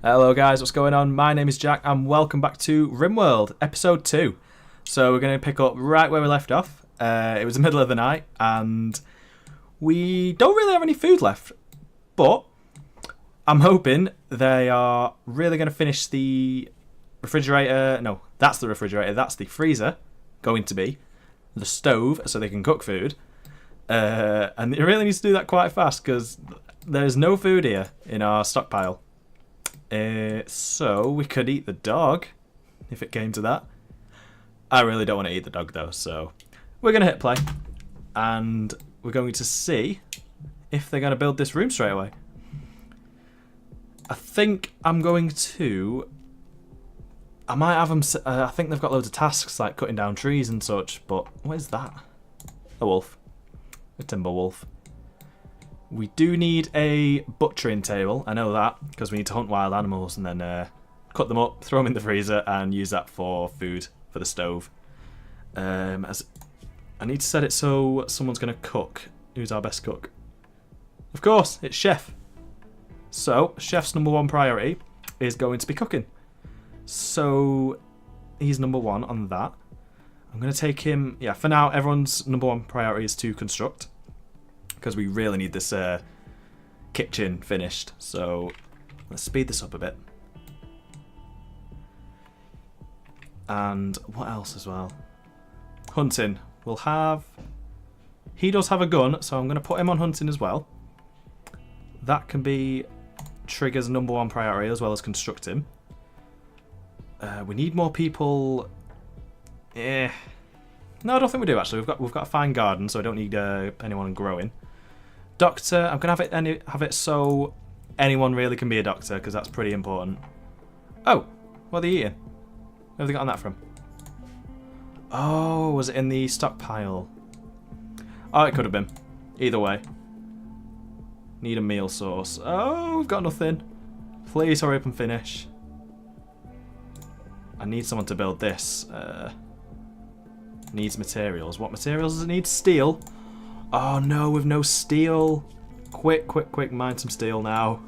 Hello guys, what's going on? My name is Jack and welcome back to Rimworld, episode 2. So we're going to pick up right where we left off. It was the middle of the night and we don't really have any food left. But I'm hoping they are really going to finish the refrigerator. No, that's the refrigerator, that's the freezer. Going to be the stove so they can cook food. And it really needs to do that quite fast because there's no food here in our stockpile. So we could eat the dog, if it came to that. I really don't want to eat the dog though, so we're going to hit play. And we're going to see if they're going to build this room straight away. I think I'm going to... I might have them... I think they've got loads of tasks like cutting down trees and such, but what is that? A wolf. A timber wolf. We do need a butchering table, I know that, because we need to hunt wild animals and then cut them up, throw them in the freezer and use that for food, for the stove. As I need to set it so someone's going to cook. Who's our best cook? Of course, it's Chef. So, Chef's number one priority is going to be cooking. So, he's number one on that. I'm going to take him... Yeah, for now, everyone's number one priority is to construct. Because we really need this kitchen finished. So let's speed this up a bit. And what else as well? Hunting. We'll have... He does have a gun, so I'm going to put him on hunting as well. That can be Trigger's number one priority as well as constructing. We need more people... No, I don't think we do actually. We've got a fine garden, so I don't need anyone growing. Doctor, I'm gonna have it so anyone really can be a doctor because that's pretty important. Oh, what are they eating? Where have they gotten that from? Oh, was it in the stockpile? Oh, it could have been. Either way. Need a meal source. Oh, we've got nothing. Please hurry up and finish. I need someone to build this. Needs materials. What materials does it need? Steel. Oh no, with no steel. Quick, quick, quick, mine some steel now.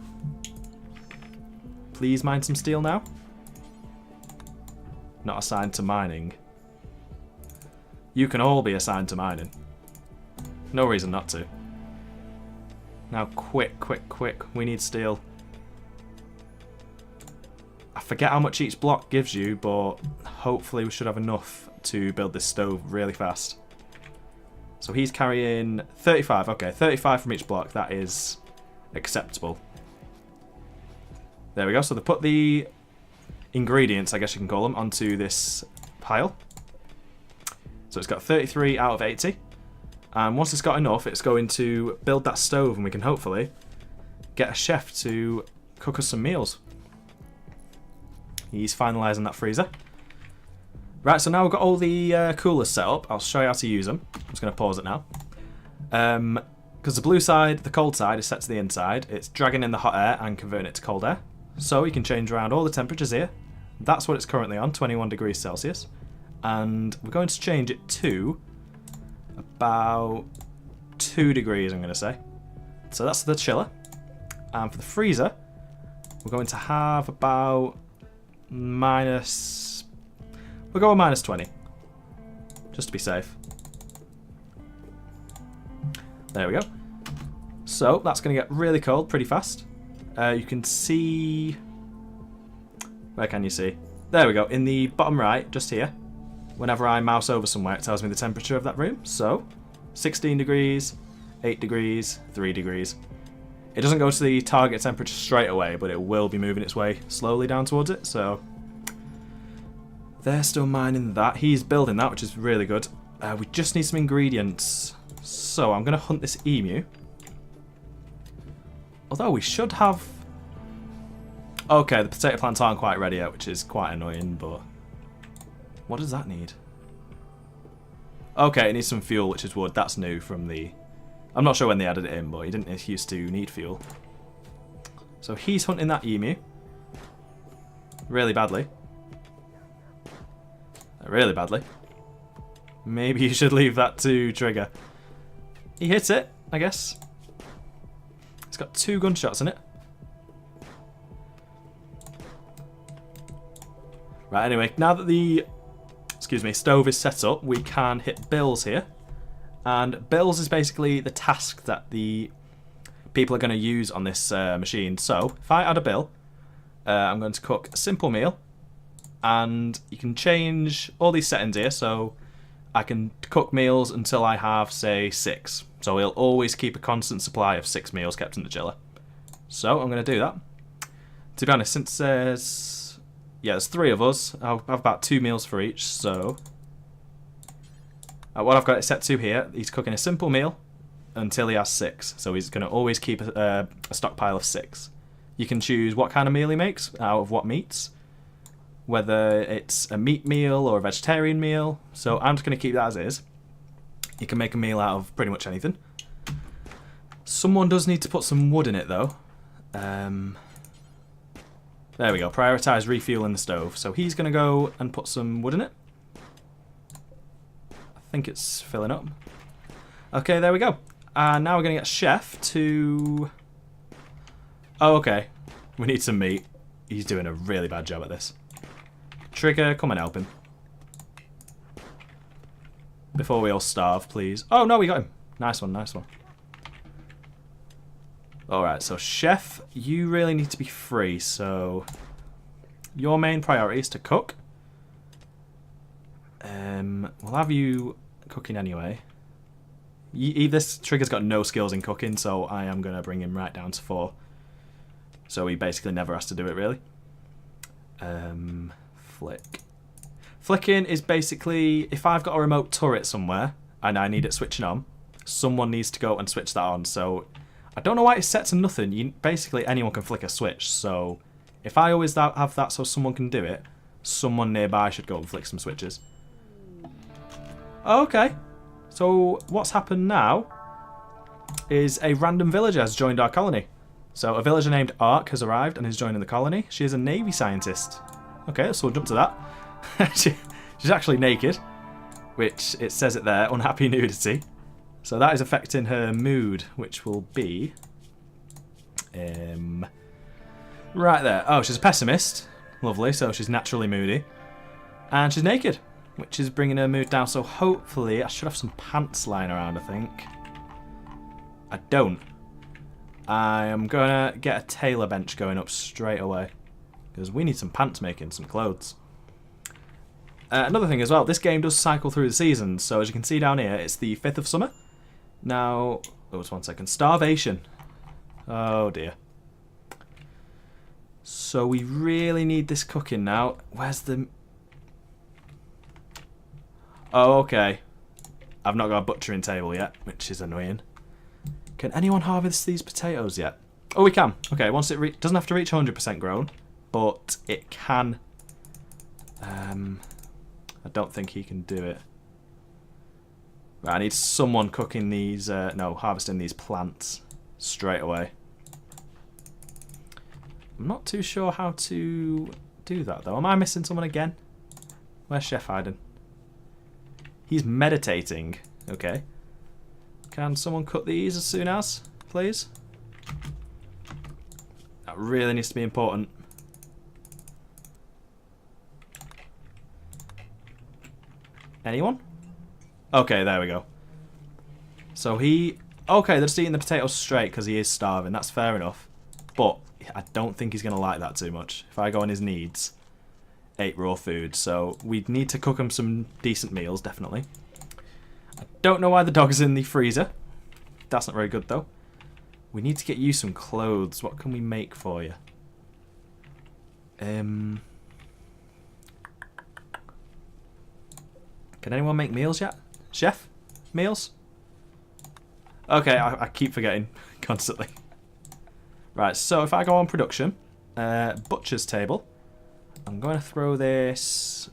Please mine some steel now. Not assigned to mining. You can all be assigned to mining. No reason not to. Now quick, quick, quick. We need steel. I forget how much each block gives you, but hopefully we should have enough to build this stove really fast. So he's carrying 35. Okay, 35 from each block. That is acceptable. There we go. So they put the ingredients, I guess you can call them, onto this pile. So it's got 33 out of 80. And once it's got enough, it's going to build that stove and we can hopefully get a chef to cook us some meals. He's finalising that freezer. Right, so now we've got all the coolers set up. I'll show you how to use them. I'm just going to pause it now. Because the blue side, the cold side, is set to the inside. It's dragging in the hot air and converting it to cold air. So you can change around all the temperatures here. That's what it's currently on, 21 degrees Celsius. And we're going to change it to about 2 degrees, I'm going to say. So that's the chiller. And for the freezer, we're going to have about minus... We'll go with minus 20. Just to be safe. There we go. So, that's going to get really cold pretty fast. You can see... Where can you see? There we go. In the bottom right, just here. Whenever I mouse over somewhere, it tells me the temperature of that room. So, 16 degrees, 8 degrees, 3 degrees. It doesn't go to the target temperature straight away, but it will be moving its way slowly down towards it, so... They're still mining that. He's building that, which is really good. We just need some ingredients. So I'm going to hunt this emu. Although we should have... Okay, the potato plants aren't quite ready yet, which is quite annoying, but... What does that need? Okay, it needs some fuel, which is wood. That's new from the... I'm not sure when they added it in, but he didn't used to need fuel. So he's hunting that emu. Really badly. Really badly. Maybe you should leave that to Trigger. He hit it, I guess. It's got 2 gunshots in it. Right, anyway, now that the stove is set up, we can hit bills here. And bills is basically the task that the people are going to use on this machine. So, if I add a bill, I'm going to cook a simple meal. And you can change all these settings here, so I can cook meals until I have, say, 6. So we'll always keep a constant supply of 6 meals kept in the chiller. So I'm going to do that. To be honest, since there's 3 of us, I'll have about 2 meals for each. So what I've got it set to here, he's cooking a simple meal until he has 6. So he's going to always keep a stockpile of 6. You can choose what kind of meal he makes out of what meats. Whether it's a meat meal or a vegetarian meal. So I'm just going to keep that as is. You can make a meal out of pretty much anything. Someone does need to put some wood in it though. There we go. Prioritise refueling the stove. So he's going to go and put some wood in it. I think it's filling up. Okay, there we go. And now we're going to get Chef to... Oh, okay. We need some meat. He's doing a really bad job at this. Trigger, come and help him. Before we all starve, please. Oh, no, we got him. Nice one, nice one. Alright, so Chef, you really need to be free, so... Your main priority is to cook. We'll have you cooking anyway. This Trigger's got no skills in cooking, so I am going to bring him right down to 4. So he basically never has to do it, really. Flick. Flicking is basically, if I've got a remote turret somewhere and I need it switching on, someone needs to go and switch that on. So I don't know why it's set to nothing. Basically anyone can flick a switch. So if I always have that so someone can do it, someone nearby should go and flick some switches. Okay. So what's happened now is a random villager has joined our colony. So a villager named Ark has arrived and is joining the colony. She is a Navy scientist. Okay, so we'll jump to that. She's actually naked, which it says it there, unhappy nudity. So that is affecting her mood, which will be... right there. Oh, she's a pessimist. Lovely, so she's naturally moody. And she's naked, which is bringing her mood down. So hopefully, I should have some pants lying around, I think. I don't. I am going to get a tailor bench going up straight away. Because we need some pants making, some clothes. Another thing as well, this game does cycle through the seasons. So as you can see down here, it's the 5th of summer. Now, oh, just 1 second. Starvation. Oh dear. So we really need this cooking now. Where's the... Oh, okay. I've not got a butchering table yet, which is annoying. Can anyone harvest these potatoes yet? Oh, we can. Okay, once it doesn't have to reach 100% grown, but it can. I don't think he can do it. Right, I need someone cooking these. No, harvesting these plants straight away. I'm not too sure how to do that though. Am I missing someone again? Where's Chef hiding? He's meditating. Okay. Can someone cut these as soon as, please? That really needs to be important. Anyone? Okay, there we go. So he... Okay, they're just eating the potatoes straight because he is starving. That's fair enough. But I don't think he's going to like that too much. If I go on his needs, 8 raw food. So we need to cook him some decent meals, definitely. I don't know why the dog's in the freezer. That's not very good, though. We need to get you some clothes. What can we make for you? Can anyone make meals yet? Chef? Meals? Okay, I keep forgetting constantly. Right, so if I go on production, butcher's table, I'm going to throw this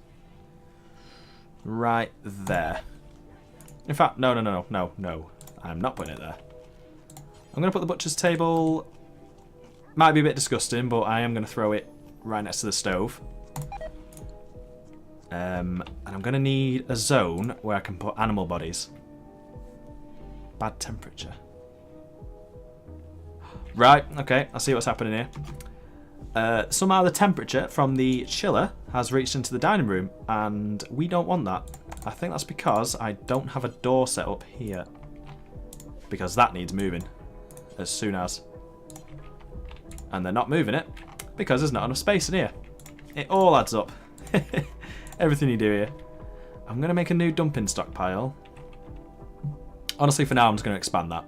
right there. In fact, no. I'm not putting it there. I'm going to put the butcher's table, might be a bit disgusting, but I am going to throw it right next to the stove. And I'm going to need a zone where I can put animal bodies. Bad temperature. Right, okay, I see what's happening here. Somehow the temperature from the chiller has reached into the dining room, and we don't want that. I think that's because I don't have a door set up here. Because that needs moving as soon as. And they're not moving it because there's not enough space in here. It all adds up. Everything you do here. I'm going to make a new dumping stockpile. Honestly, for now, I'm just going to expand that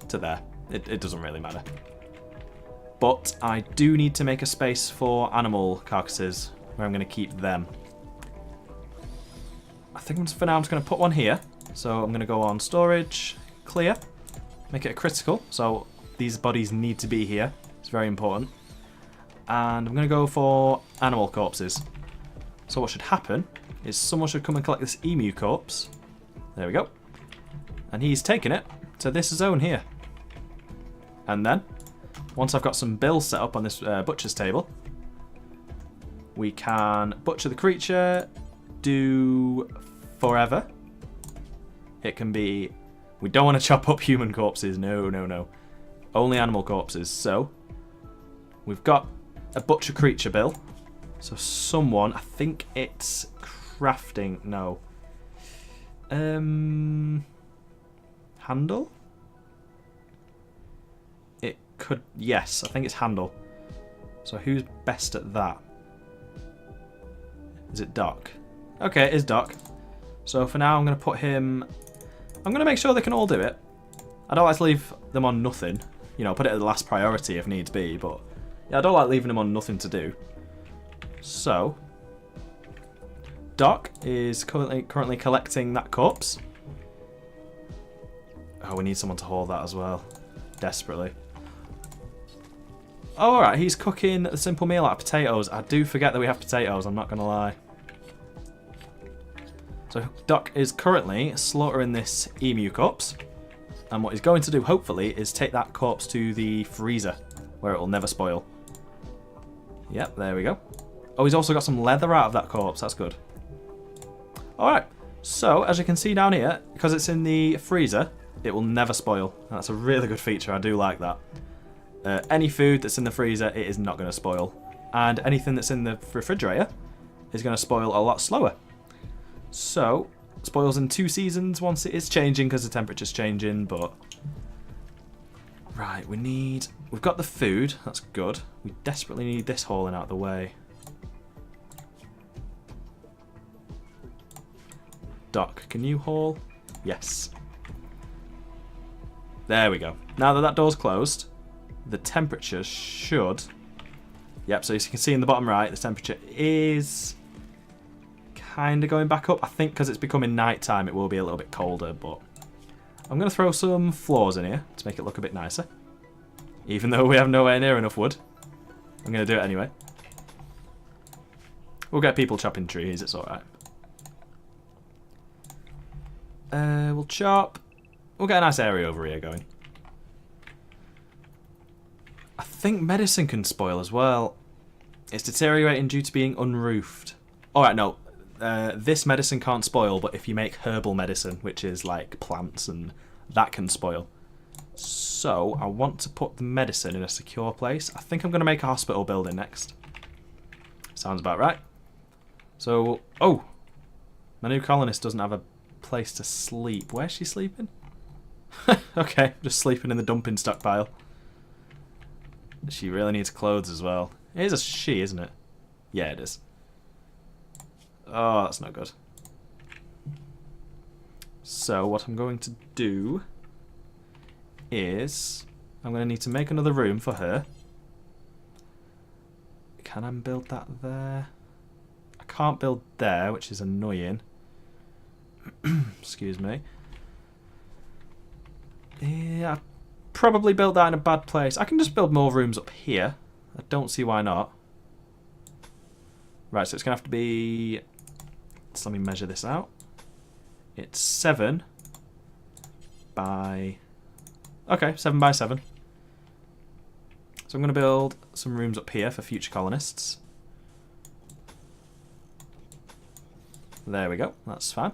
to there. It doesn't really matter. But I do need to make a space for animal carcasses where I'm going to keep them. I think for now I'm just going to put one here. So I'm going to go on storage, clear, make it a critical. So these bodies need to be here. It's very important. And I'm going to go for animal corpses. So what should happen is someone should come and collect this emu corpse. There we go. And he's taking it to this zone here. And then, once I've got some bills set up on this butcher's table, we can butcher the creature, do forever. It can be... We don't want to chop up human corpses. No, no, no. Only animal corpses. So, we've got a butcher creature bill. So someone, I think it's crafting. No. Handle? It could... Yes, I think it's handle. So who's best at that? Is it Doc? Okay, it is Doc. So for now I'm going to put him... I'm going to make sure they can all do it. I don't like to leave them on nothing. You know, put it at the last priority if needs be, but... Yeah, I don't like leaving them on nothing to do. So... Doc is currently collecting that corpse. Oh, we need someone to haul that as well. Desperately. Oh, alright, he's cooking a simple meal out of potatoes. I do forget that we have potatoes, I'm not going to lie. So Doc is currently slaughtering this emu corpse. And what he's going to do, hopefully, is take that corpse to the freezer, where it will never spoil. Yep, there we go. Oh, he's also got some leather out of that corpse, that's good. Alright, so as you can see down here, because it's in the freezer, it will never spoil. That's a really good feature, I do like that. Any food that's in the freezer, it is not going to spoil. And anything that's in the refrigerator is going to spoil a lot slower. So, spoils in 2 seasons once it is changing because the temperature's changing, but... Right, we've got the food, that's good. We desperately need this hauling out of the way. Doc, can you haul? Yes. There we go. Now that that door's closed, the temperature should... Yep, so as you can see in the bottom right, the temperature is kind of going back up. I think because it's becoming night time, it will be a little bit colder, but I'm going to throw some floors in here to make it look a bit nicer. Even though we have nowhere near enough wood. I'm going to do it anyway. We'll get people chopping trees, it's alright. We'll chop. We'll get a nice area over here going. I think medicine can spoil as well. It's deteriorating due to being unroofed. Alright, no. This medicine can't spoil, but if you make herbal medicine, which is like plants, and that can spoil. So, I want to put the medicine in a secure place. I think I'm going to make a hospital building next. Sounds about right. So, oh! My new colonist doesn't have a place to sleep. Where's she sleeping? Okay, just sleeping in the dumping stockpile. She really needs clothes as well. It is a she, isn't it? Yeah, it is. Oh, that's not good. So, what I'm going to do is... I'm going to need to make another room for her. Can I build that there? I can't build there, which is annoying. Excuse me. Yeah, I probably built that in a bad place. I can just build more rooms up here. I don't see why not. Right, so it's going to have to be... So let me measure this out. It's 7 by... Okay, 7 by 7. So I'm going to build some rooms up here for future colonists. There we go, that's fine.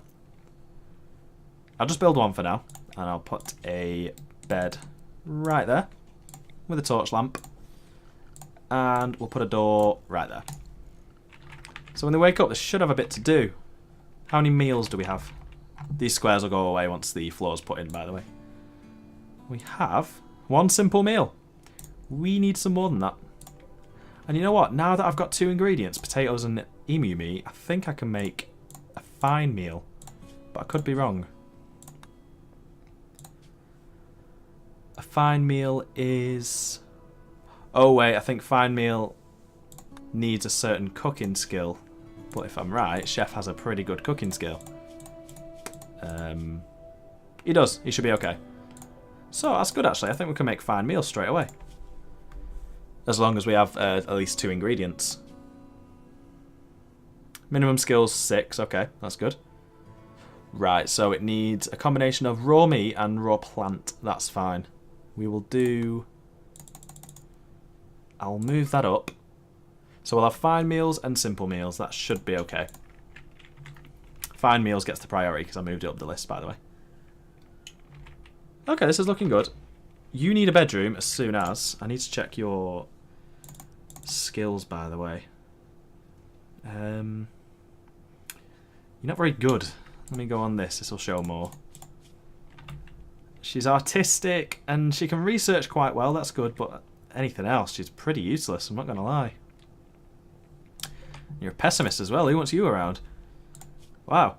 I'll just build one for now, and I'll put a bed right there with a torch lamp. And we'll put a door right there. So when they wake up, they should have a bit to do. How many meals do we have? These squares will go away once the floor's put in, by the way. We have one simple meal. We need some more than that. And you know what? Now that I've got 2 ingredients, potatoes and emu meat, I think I can make a fine meal. But I could be wrong. A fine meal is... Oh wait, I think fine meal needs a certain cooking skill. But if I'm right, Chef has a pretty good cooking skill. He does. He should be okay. So that's good actually. I think we can make fine meals straight away. As long as we have at least 2 ingredients. Minimum skills 6. Okay, that's good. Right, so it needs a combination of raw meat and raw plant. That's fine. We will do... I'll move that up. So we'll have fine meals and simple meals. That should be okay. Fine meals gets the priority because I moved it up the list, by the way. Okay, this is looking good. You need a bedroom as soon as... I need to check your skills, by the way. You're not very good. Let me go on this. This will show more. She's artistic and she can research quite well. That's good, but anything else, she's pretty useless. I'm not going to lie. You're a pessimist as well. Who wants you around? Wow.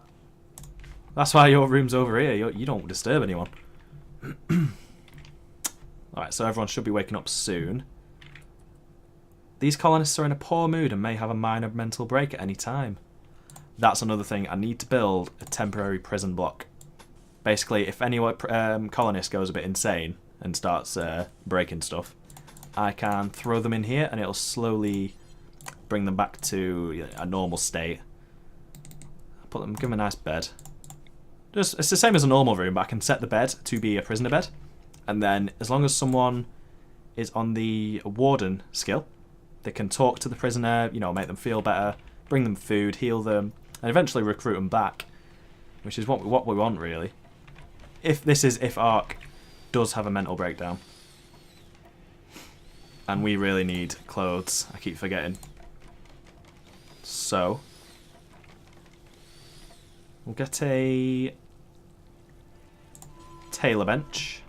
That's why your room's over here. You don't disturb anyone. Alright, so everyone should be waking up soon. These colonists are in a poor mood and may have a minor mental break at any time. That's another thing. I need to build a temporary prison block. Basically, if any colonist goes a bit insane and starts breaking stuff, I can throw them in here and it'll slowly bring them back to a normal state. Put them, give them a nice bed. It's the same as a normal room, but I can set the bed to be a prisoner bed. And then, as long as someone is on the warden skill, they can talk to the prisoner, you know, make them feel better, bring them food, heal them, and eventually recruit them back, which is what we want, really. If Ark does have a mental breakdown. And we really need clothes, I keep forgetting. So, we'll get a tailor bench.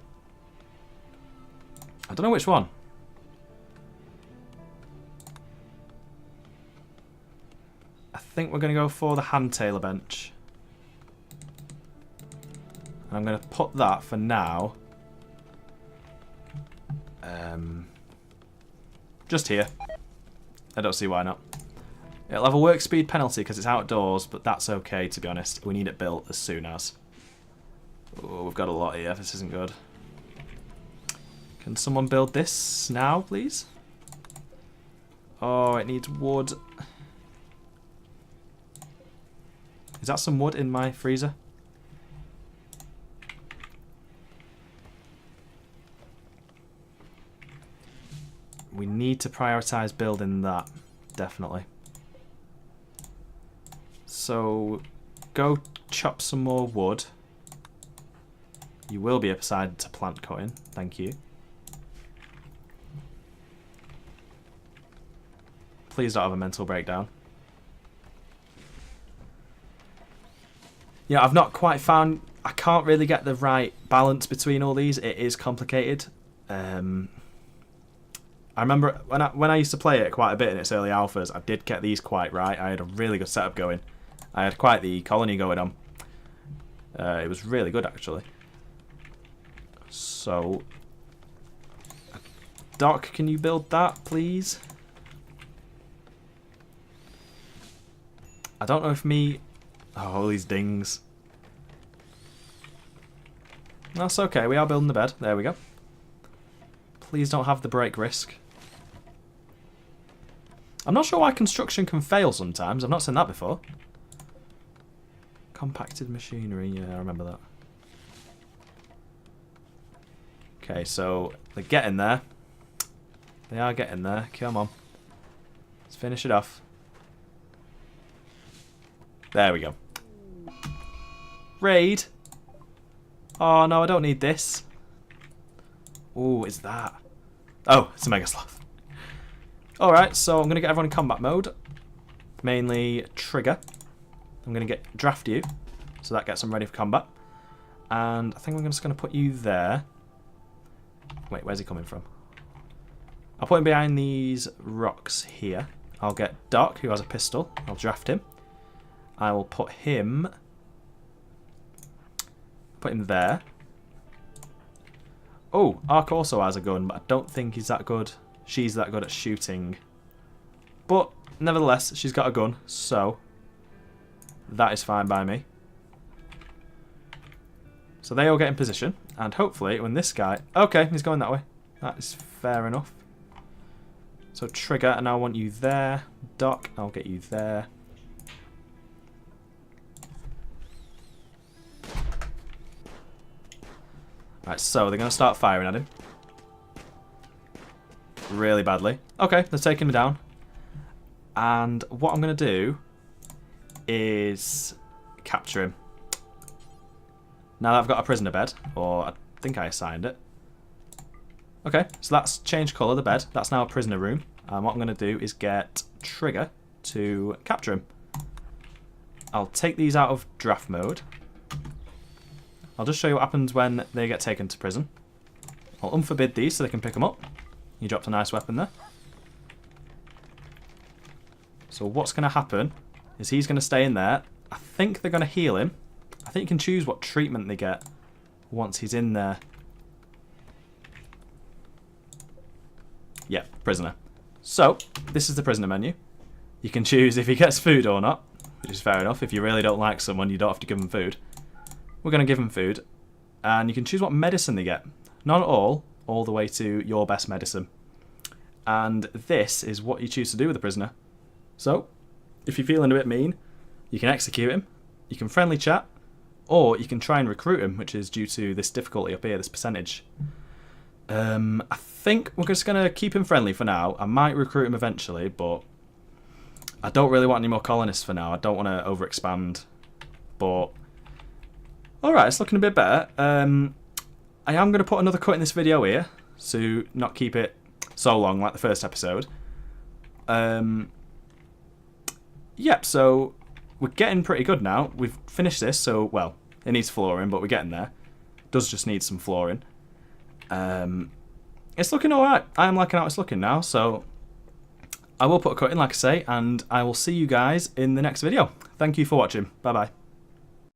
I don't know which one. I think we're going to go for the hand tailor bench. And I'm going to put that for now. Just here. I don't see why not. It'll have a work speed penalty because it's outdoors, but that's okay, to be honest. We need it built as soon as. Oh, we've got a lot here. This isn't good. Can someone build this now, please? Oh, it needs wood. Is that some wood in my freezer? We need to prioritize building that, definitely. So, go chop some more wood. You will be assigned to plant cutting, thank you. Please don't have a mental breakdown. Yeah, I've not quite found... I can't really get the right balance between all these. It is complicated. I remember when I used to play it quite a bit in its early alphas, I did get these quite right. I had a really good setup going. I had quite the colony going on. It was really good, actually. So, Doc, can you build that, please? I don't know if me... Oh, all these dings. That's okay, we are building the bed. There we go. Please don't have the break risk. I'm not sure why construction can fail sometimes. I've not seen that before. Compacted machinery, yeah, I remember that. Okay, so they're getting there. They are getting there. Come on. Let's finish it off. There we go. Raid. Oh, no, I don't need this. Ooh, it's that. Oh, it's a Mega Sloth. Alright, so I'm going to get everyone in combat mode. Mainly Trigger. I'm going to get draft you, so that gets them ready for combat. And I think I'm just going to put you there. Wait, where's he coming from? I'll put him behind these rocks here. I'll get Doc, who has a pistol. I'll draft him. I will put him there. Oh, Ark also has a gun, but I don't think he's that good. She's that good at shooting. But nevertheless, she's got a gun, so that is fine by me. So they all get in position, and hopefully when this guy... Okay, he's going that way. That is fair enough. So Trigger, and I want you there. Doc, I'll get you there. Right, so they're going to start firing at him. Really badly. Okay, they're taking me down. And what I'm going to do is capture him. Now that I've got a prisoner bed, or I think I assigned it. Okay, so that's changed colour, the bed. That's now a prisoner room. And what I'm going to do is get Trigger to capture him. I'll take these out of draft mode. I'll just show you what happens when they get taken to prison. I'll unforbid these so they can pick them up. You dropped a nice weapon there. So what's going to happen is he's going to stay in there. I think they're going to heal him. I think you can choose what treatment they get once he's in there. Yeah, prisoner. So, this is the prisoner menu. You can choose if he gets food or not, which is fair enough. If you really don't like someone, you don't have to give them food. We're going to give them food. And you can choose what medicine they get. Not all the way to your best medicine. And this is what you choose to do with the prisoner. So, if you're feeling a bit mean, you can execute him, you can friendly chat, or you can try and recruit him, which is due to this difficulty up here, this percentage. I think we're just going to keep him friendly for now. I might recruit him eventually, but I don't really want any more colonists for now. I don't want to overexpand. But, alright, it's looking a bit better. I am going to put another cut in this video here, to not keep it so long like the first episode. Yep, so we're getting pretty good now. We've finished this, so, well, it needs flooring, but we're getting there. It does just need some flooring. It's looking alright. I am liking how it's looking now, so I will put a cut in, like I say, and I will see you guys in the next video. Thank you for watching. Bye-bye.